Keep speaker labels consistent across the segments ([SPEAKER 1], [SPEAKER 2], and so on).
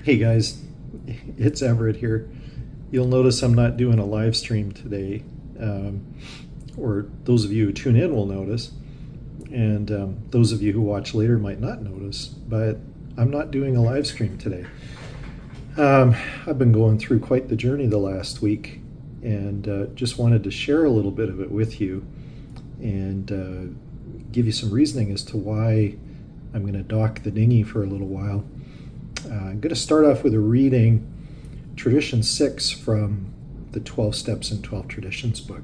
[SPEAKER 1] Hey guys, it's Everett here. You'll notice I'm not doing a live stream today, or those of you who tune in will notice, and those of you who watch later might not notice, but I'm not doing a live stream today. I've been going through quite the journey the last week, and just wanted to share a little bit of it with you and give you some reasoning as to why I'm going to dock the dinghy for a little while. I'm going to start off with a reading, Tradition 6 from the 12 Steps and 12 Traditions book.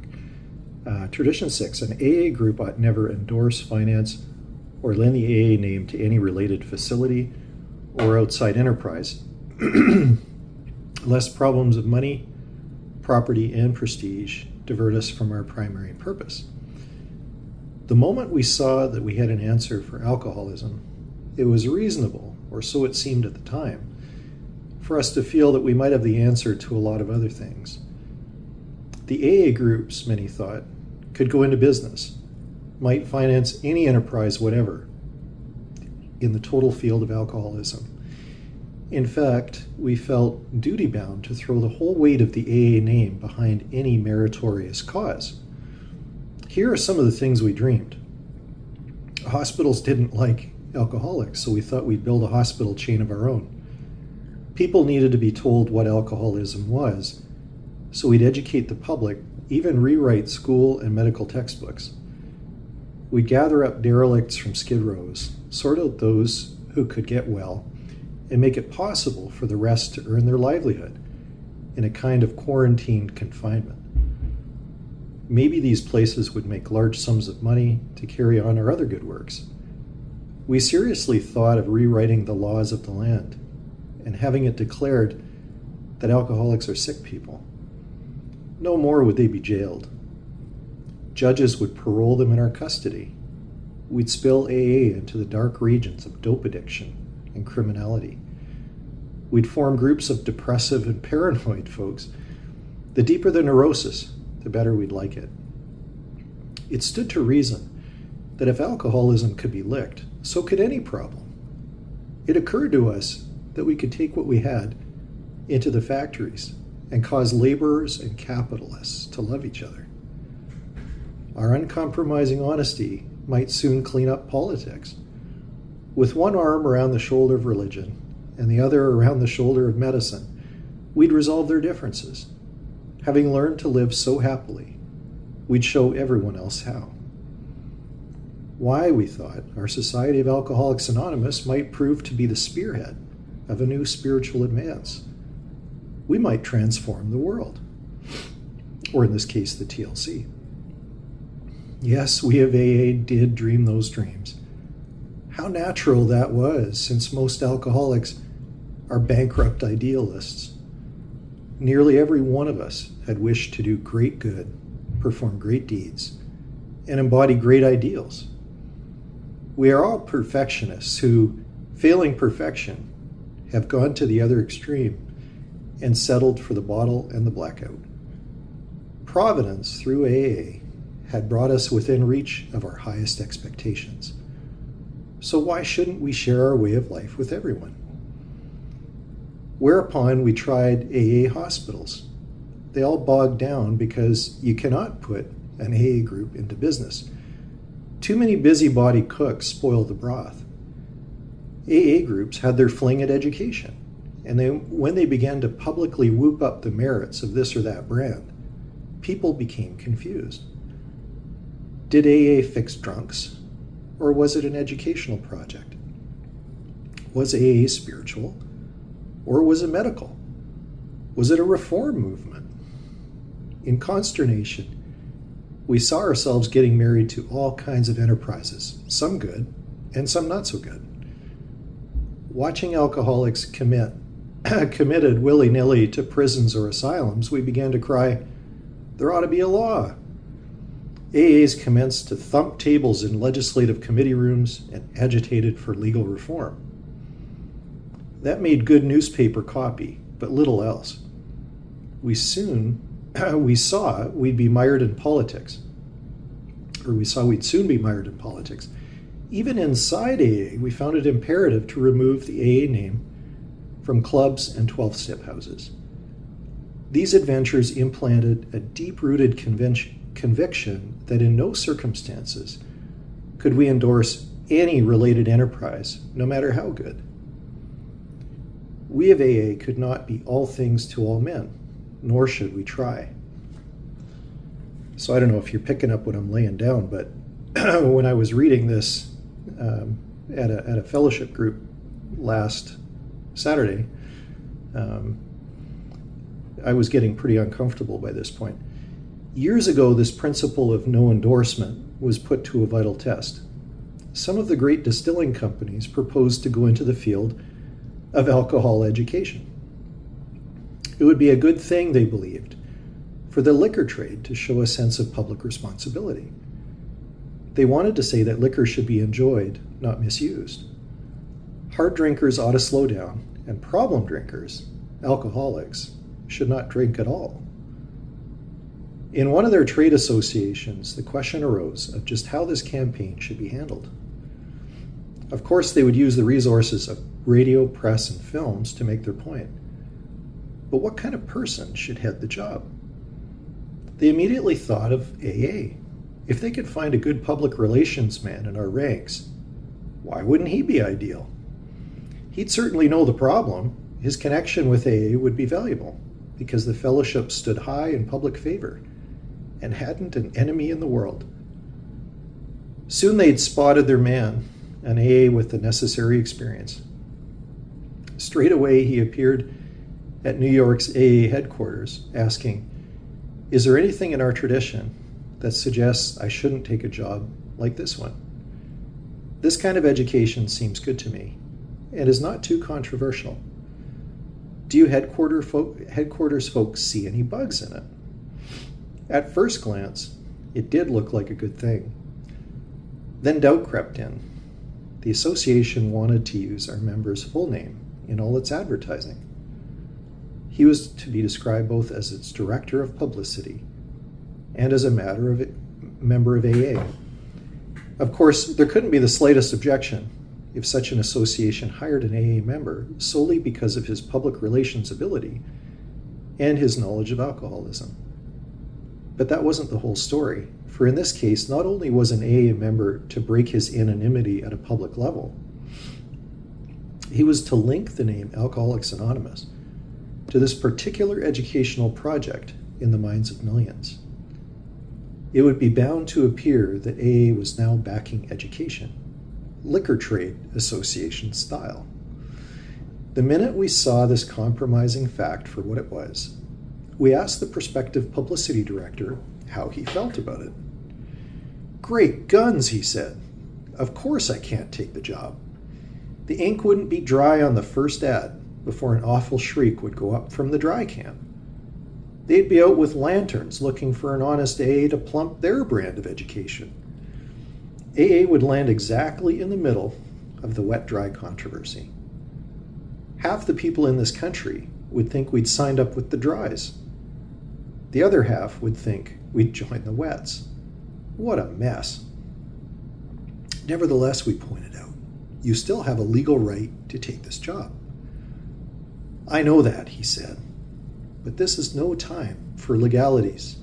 [SPEAKER 1] Tradition 6, an AA group ought never endorse, finance, or lend the AA name to any related facility or outside enterprise, lest problems of money, property, and prestige divert us from our primary purpose. The moment we saw that we had an answer for alcoholism, it was reasonable, or so it seemed at the time, for us to feel that we might have the answer to a lot of other things. The AA groups, many thought, could go into business, might finance any enterprise whatever in the total field of alcoholism. In fact, we felt duty-bound to throw the whole weight of the AA name behind any meritorious cause. Here are some of the things we dreamed. Hospitals didn't like alcoholics, so we thought we'd build a hospital chain of our own. People needed to be told what alcoholism was, so we'd educate the public, even rewrite school and medical textbooks. We'd gather up derelicts from skid rows, sort out those who could get well, and make it possible for the rest to earn their livelihood in a kind of quarantined confinement. Maybe these places would make large sums of money to carry on our other good works. We seriously thought of rewriting the laws of the land and having it declared that alcoholics are sick people. No more would they be jailed. Judges would parole them in our custody. We'd spill AA into the dark regions of dope addiction and criminality. We'd form groups of depressive and paranoid folks. The deeper the neurosis, the better we'd like it. It stood to reason that if alcoholism could be licked, so could any problem. It occurred to us that we could take what we had into the factories and cause laborers and capitalists to love each other. Our uncompromising honesty might soon clean up politics. With one arm around the shoulder of religion and the other around the shoulder of medicine, we'd resolve their differences. Having learned to live so happily, we'd show everyone else how. Why, we thought, our Society of Alcoholics Anonymous might prove to be the spearhead of a new spiritual advance. We might transform the world, or in this case, the TLC. Yes, we of AA did dream those dreams. How natural that was, since most alcoholics are bankrupt idealists. Nearly every one of us had wished to do great good, perform great deeds, and embody great ideals. We are all perfectionists who, failing perfection, have gone to the other extreme and settled for the bottle and the blackout. Providence, through AA, had brought us within reach of our highest expectations. So why shouldn't we share our way of life with everyone? Whereupon we tried AA hospitals. They all bogged down because you cannot put an AA group into business. Too many busybody cooks spoil the broth. AA groups had their fling at education, and when they began to publicly whoop up the merits of this or that brand, people became confused. Did AA fix drunks, or was it an educational project? Was AA spiritual, or was it medical? Was it a reform movement? In consternation, we saw ourselves getting married to all kinds of enterprises, some good and some not so good. Watching alcoholics committed willy-nilly to prisons or asylums, we began to cry, there ought to be a law. AAs commenced to thump tables in legislative committee rooms and agitated for legal reform. That made good newspaper copy, but little else. We saw we'd be mired in politics, or we saw we'd soon be mired in politics. Even inside AA, we found it imperative to remove the AA name from clubs and 12-step houses. These adventures implanted a deep-rooted conviction that in no circumstances could we endorse any related enterprise, no matter how good. We of AA could not be all things to all men, nor should we try. So I don't know if you're picking up what I'm laying down, but when I was reading this at a fellowship group last Saturday, I was getting pretty uncomfortable by this point. Years ago, this principle of no endorsement was put to a vital test. Some of the great distilling companies proposed to go into the field of alcohol education. It would be a good thing, they believed, for the liquor trade to show a sense of public responsibility. They wanted to say that liquor should be enjoyed, not misused. Hard drinkers ought to slow down, and problem drinkers, alcoholics, should not drink at all. In one of their trade associations, the question arose of just how this campaign should be handled. Of course, they would use the resources of radio, press, and films to make their point. But what kind of person should head the job? They immediately thought of AA. If they could find a good public relations man in our ranks, why wouldn't he be ideal? He'd certainly know the problem. His connection with AA would be valuable because the fellowship stood high in public favor and hadn't an enemy in the world. Soon they'd spotted their man, an AA with the necessary experience. Straight away he appeared at New York's AA headquarters asking, "Is there anything in our tradition that suggests I shouldn't take a job like this one? This kind of education seems good to me and is not too controversial. Do you headquarters folks see any bugs in it?" At first glance, it did look like a good thing. Then doubt crept in. The association wanted to use our member's full name in all its advertising. He was to be described both as its director of publicity and as a member of AA. Of course, there couldn't be the slightest objection if such an association hired an AA member solely because of his public relations ability and his knowledge of alcoholism. But that wasn't the whole story, for in this case, not only was an AA member to break his anonymity at a public level, he was to link the name Alcoholics Anonymous to this particular educational project in the minds of millions. It would be bound to appear that AA was now backing education, liquor trade association style. The minute we saw this compromising fact for what it was, we asked the prospective publicity director how he felt about it. "Great guns," he said. "Of course I can't take the job. The ink wouldn't be dry on the first ad before an awful shriek would go up from the dry can. They'd be out with lanterns looking for an honest AA to plump their brand of education. AA would land exactly in the middle of the wet-dry controversy. Half the people in this country would think we'd signed up with the dries. The other half would think we'd joined the wets. What a mess." Nevertheless, we pointed out, you still have a legal right to take this job. "I know that," he said, "but this is no time for legalities.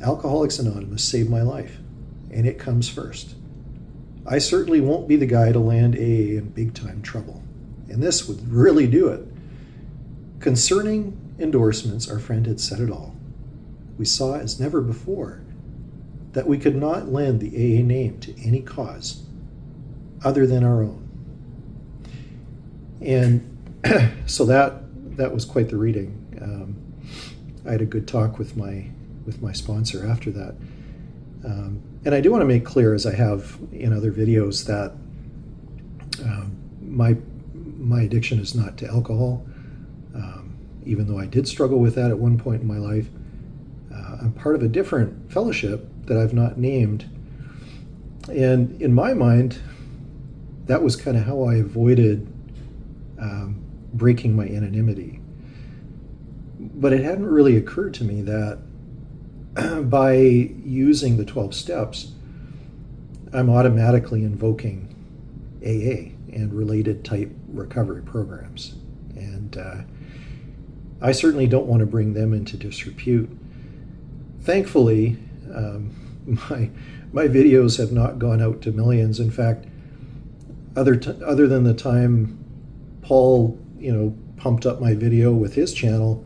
[SPEAKER 1] Alcoholics Anonymous saved my life, and it comes first. I certainly won't be the guy to land AA in big-time trouble, and this would really do it." Concerning endorsements, our friend had said it all. We saw as never before that we could not lend the AA name to any cause other than our own. And so that was quite the reading. I had a good talk with my sponsor after that. And I do want to make clear, as I have in other videos, that my addiction is not to alcohol. Even though I did struggle with that at one point in my life, I'm part of a different fellowship that I've not named. And in my mind, that was kind of how I avoided breaking my anonymity. But it hadn't really occurred to me that by using the 12 steps, I'm automatically invoking AA and related type recovery programs. And I certainly don't want to bring them into disrepute. Thankfully, my videos have not gone out to millions. In fact, other than the time Paul, pumped up my video with his channel,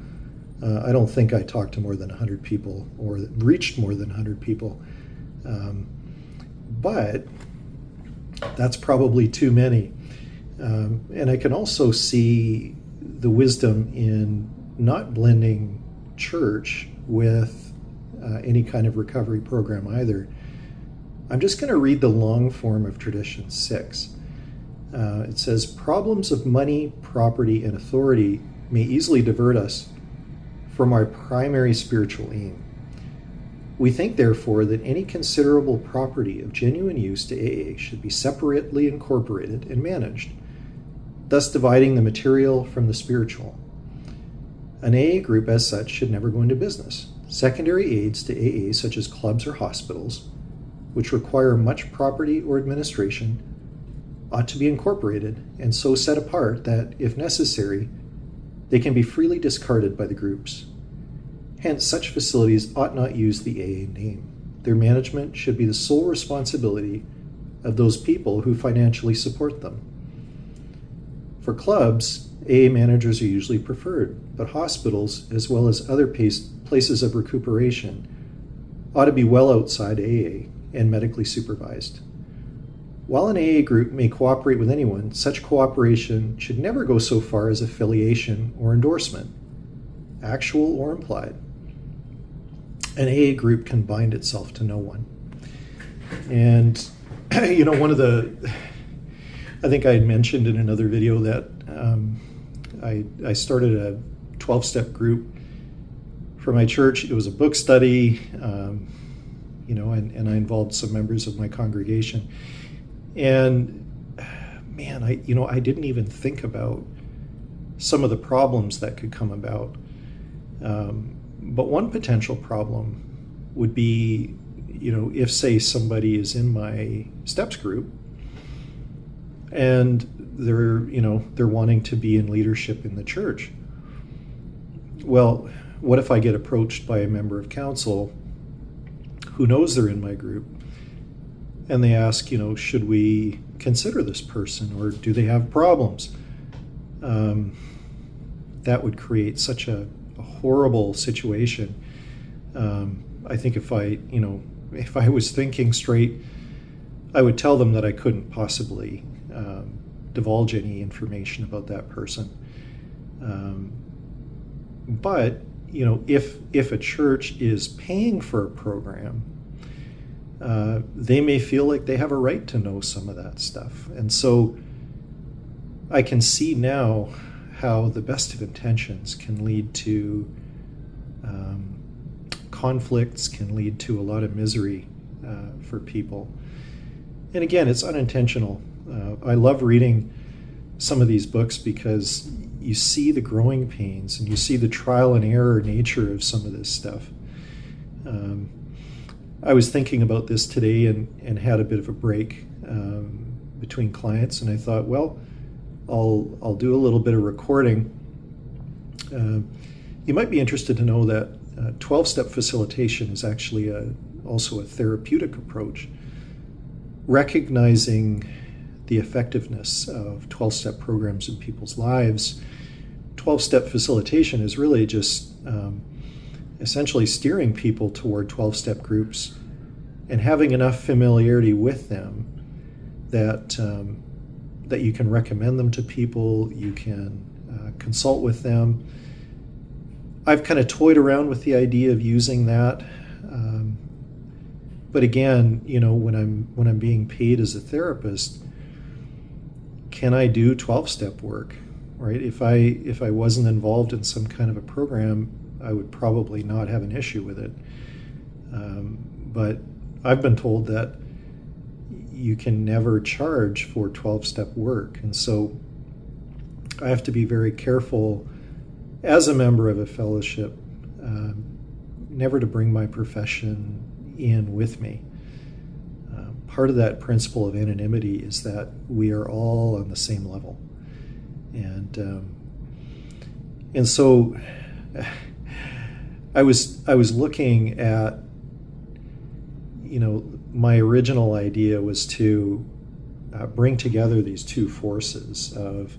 [SPEAKER 1] I don't think I talked to more than 100 people or reached more than 100 people. But that's probably too many. And I can also see the wisdom in not blending church with any kind of recovery program either. I'm just going to read the long form of Tradition 6. It says, problems of money, property, and authority may easily divert us from our primary spiritual aim. We think, therefore, that any considerable property of genuine use to AA should be separately incorporated and managed, thus dividing the material from the spiritual. An AA group as such should never go into business. Secondary aids to AA, such as clubs or hospitals, which require much property or administration, ought to be incorporated and so set apart that, if necessary, they can be freely discarded by the groups. Hence, such facilities ought not use the AA name. Their management should be the sole responsibility of those people who financially support them. For clubs, AA managers are usually preferred, but hospitals, as well as other places of recuperation, ought to be well outside AA and medically supervised. While an AA group may cooperate with anyone, such cooperation should never go so far as affiliation or endorsement, actual or implied. An AA group can bind itself to no one. And, one of the, I think I had mentioned in another video that I started a 12-step group for my church. It was a book study, and I involved some members of my congregation. And man, I didn't even think about some of the problems that could come about. But one potential problem would be, if, say, somebody is in my steps group and they're wanting to be in leadership in the church. Well, what if I get approached by a member of council who knows they're in my group, and they ask, should we consider this person, or do they have problems? That would create such a horrible situation. I think if I was thinking straight, I would tell them that I couldn't possibly divulge any information about that person. But if a church is paying for a program, they may feel like they have a right to know some of that stuff. And so I can see now how the best of intentions can lead to conflicts, can lead to a lot of misery for people. And again, it's unintentional. I love reading some of these books because you see the growing pains and you see the trial and error nature of some of this stuff. I was thinking about this today and had a bit of a break between clients, and I thought, well, I'll do a little bit of recording. You might be interested to know that 12-step facilitation is actually also a therapeutic approach, recognizing the effectiveness of 12-step programs in people's lives. 12-step facilitation is really just essentially steering people toward 12-step groups and having enough familiarity with them that that you can recommend them to people, you can consult with them. I've kind of toyed around with the idea of using that, but again, when I'm being paid as a therapist, can I do 12-step work? Right? If I wasn't involved in some kind of a program, I would probably not have an issue with it. But I've been told that you can never charge for 12-step work. And so I have to be very careful as a member of a fellowship, never to bring my profession in with me. Part of that principle of anonymity is that we are all on the same level. And And so I was looking at, my original idea was to bring together these two forces of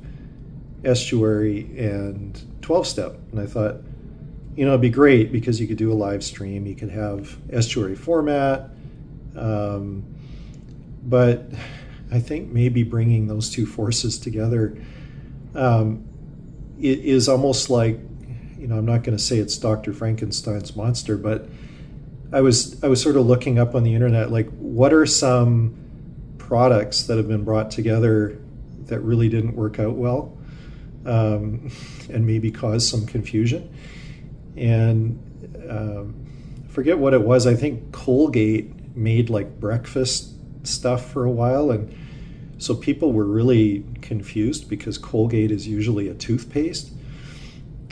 [SPEAKER 1] estuary and 12-step. And I thought, it'd be great because you could do a live stream, you could have estuary format, but I think maybe bringing those two forces together, it is almost like, I'm not going to say it's Dr. Frankenstein's monster, but I was sort of looking up on the internet, like, what are some products that have been brought together that really didn't work out well, and maybe caused some confusion. And forget what it was. I think Colgate made like breakfast stuff for a while, and so people were really confused because Colgate is usually a toothpaste,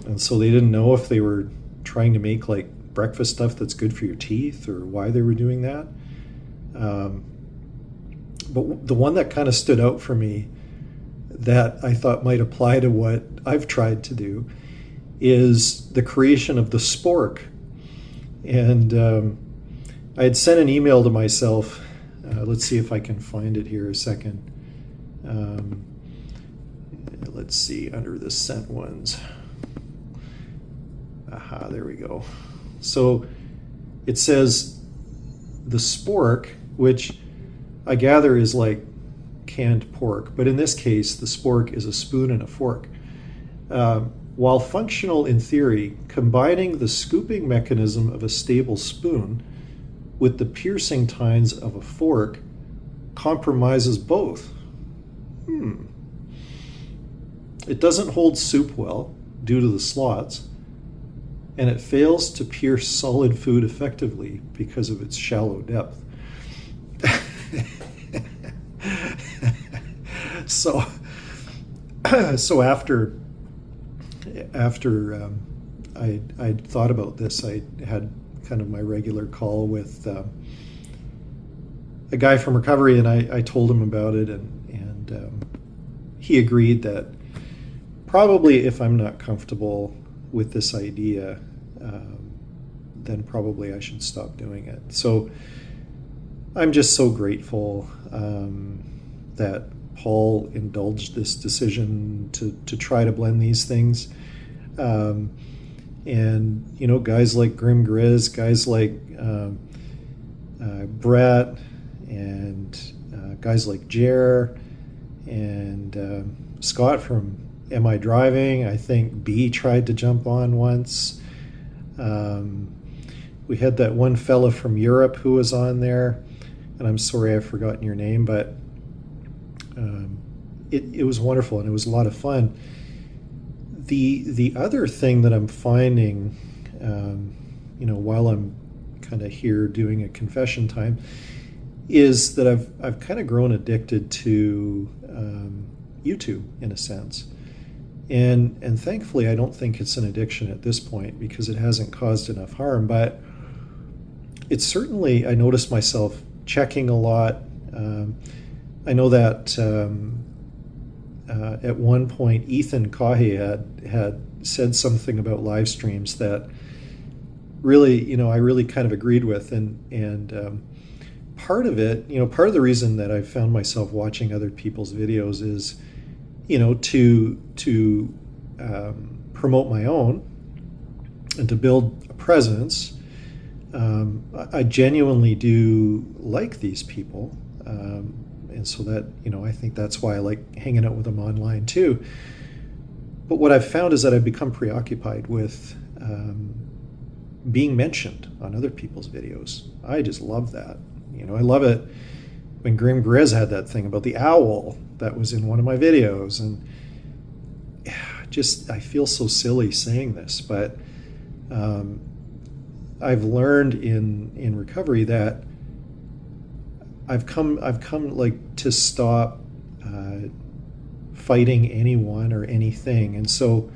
[SPEAKER 1] and so they didn't know if they were trying to make like breakfast stuff that's good for your teeth or why they were doing that. But the one that kind of stood out for me that I thought might apply to what I've tried to do is the creation of the spork. And I had sent an email to myself. Let's see if I can find it here a second. Let's see, under the sent ones. Aha, there we go. So it says the spork, which I gather is like canned pork, but in this case, the spork is a spoon and a fork. While functional in theory, combining the scooping mechanism of a stable spoon with the piercing tines of a fork compromises both. It doesn't hold soup well due to the slots, and it fails to pierce solid food effectively because of its shallow depth. So after I'd thought about this, I had kind of my regular call with a guy from recovery, and I told him about it, and he agreed that probably if I'm not comfortable with this idea, then probably I should stop doing it. So I'm just so grateful that Paul indulged this decision to try to blend these things. And, guys like Grim Grizz, guys like Brett, and guys like Jer, and Scott from Am I Driving? I think B tried to jump on once. We had that one fella from Europe who was on there, and I'm sorry I've forgotten your name, but it was wonderful and it was a lot of fun. The other thing that I'm finding, while I'm kind of here doing a confession time, is that I've kind of grown addicted to YouTube in a sense. And thankfully, I don't think it's an addiction at this point because it hasn't caused enough harm. But it's certainly, I noticed myself checking a lot. I know that at one point, Ethan Kahe had said something about live streams that really, I really kind of agreed with. And part of it, part of the reason that I found myself watching other people's videos is, to promote my own and to build a presence. I genuinely do like these people. And so that, I think that's why I like hanging out with them online too. But what I've found is that I've become preoccupied with being mentioned on other people's videos. I just love that. I love it when Grim Grizz had that thing about the owl that was in one of my videos. And I feel so silly saying this, but I've learned in recovery that I've come like to stop fighting anyone or anything. And so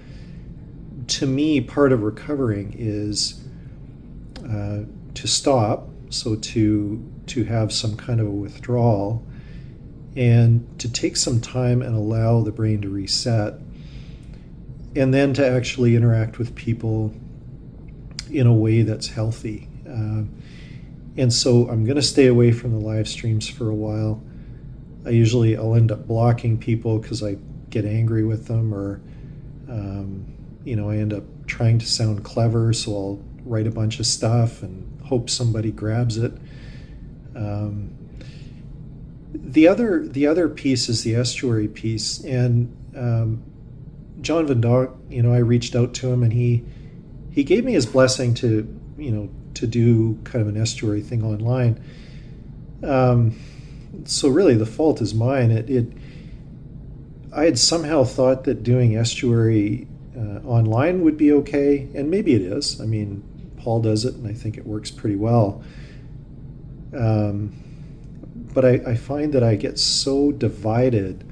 [SPEAKER 1] to me, part of recovering is to stop, so to have some kind of a withdrawal and to take some time and allow the brain to reset. and then to actually interact with people in a way that's healthy. And so I'm going to stay away from the live streams for a while. I'll end up blocking people because I get angry with them, or I end up trying to sound clever, so I'll write a bunch of stuff and hope somebody grabs it. The other piece is the estuary piece, and John Van Donk, I reached out to him, and he gave me his blessing to do kind of an estuary thing online. So really the fault is mine. I had somehow thought that doing estuary online would be okay, and maybe it is. I mean, Paul does it, and I think it works pretty well. But I find that I get so divided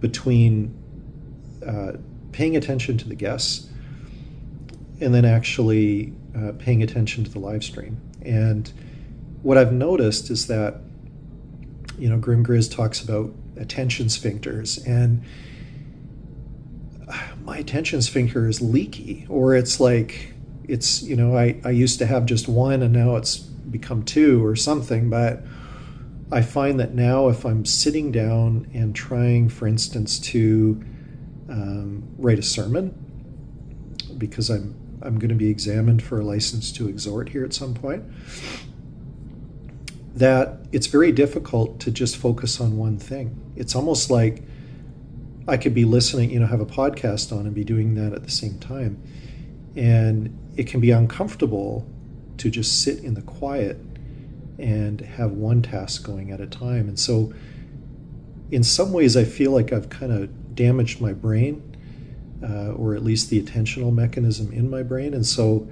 [SPEAKER 1] between paying attention to the guests and then actually paying attention to the live stream. And what I've noticed is that, Grim Grizz talks about attention sphincters, and my attention sphincter is leaky, or it's like, I used to have just one and now it's become two or something. But I find that now if I'm sitting down and trying, for instance, to write a sermon, because I'm going to be examined for a license to exhort here at some point, that it's very difficult to just focus on one thing. It's almost like I could be listening, have a podcast on and be doing that at the same time. And it can be uncomfortable to just sit in the quiet and have one task going at a time. And so in some ways I feel like I've kind of damaged my brain, or at least the attentional mechanism in my brain. And so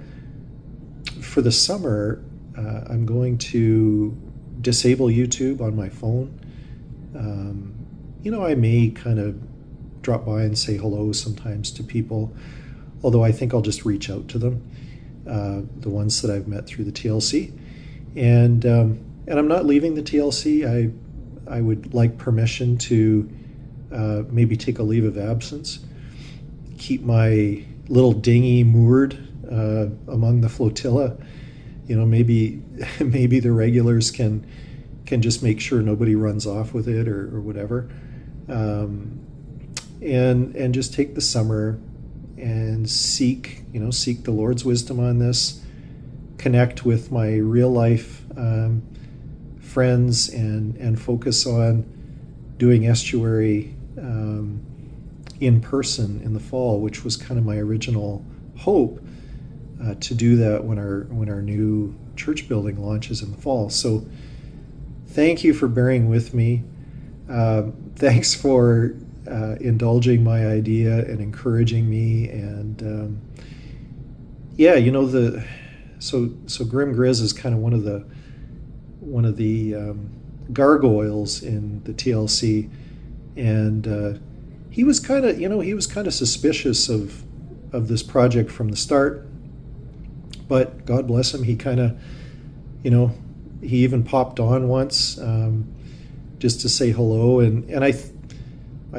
[SPEAKER 1] for the summer, I'm going to disable YouTube on my phone. I may kind of drop by and say hello sometimes to people, although I think I'll just reach out to them, the ones that I've met through the TLC. And I'm not leaving the TLC. I would like permission to maybe take a leave of absence, keep my little dinghy moored among the flotilla. Maybe the regulars can just make sure nobody runs off with it or whatever, and just take the summer and seek the Lord's wisdom on this, connect with my real life friends, and focus on doing estuary in person in the fall, which was kind of my original hope, to do that when our new church building launches in the fall. So thank you for bearing with me. Thanks for indulging my idea and encouraging me. And so Grim Grizz is kind of one of the gargoyles in the TLC, and he was kind of suspicious of this project from the start. But God bless him, he kind of, he even popped on once just to say hello, and I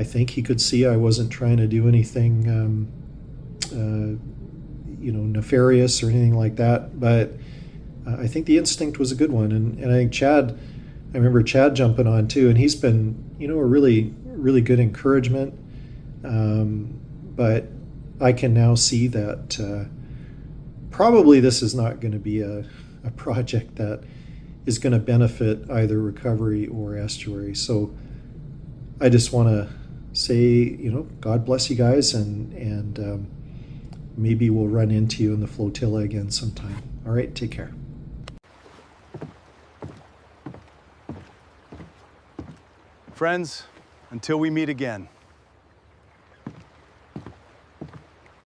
[SPEAKER 1] think he could see I wasn't trying to do anything nefarious or anything like that. But I think the instinct was a good one, and I think I remember Chad jumping on too, and he's been a really, really good encouragement. But I can now see that probably this is not going to be a project that is going to benefit either recovery or estuary. So I just want to say, God bless you guys, and maybe we'll run into you in the flotilla again sometime. All right, take care.
[SPEAKER 2] Friends, until we meet again.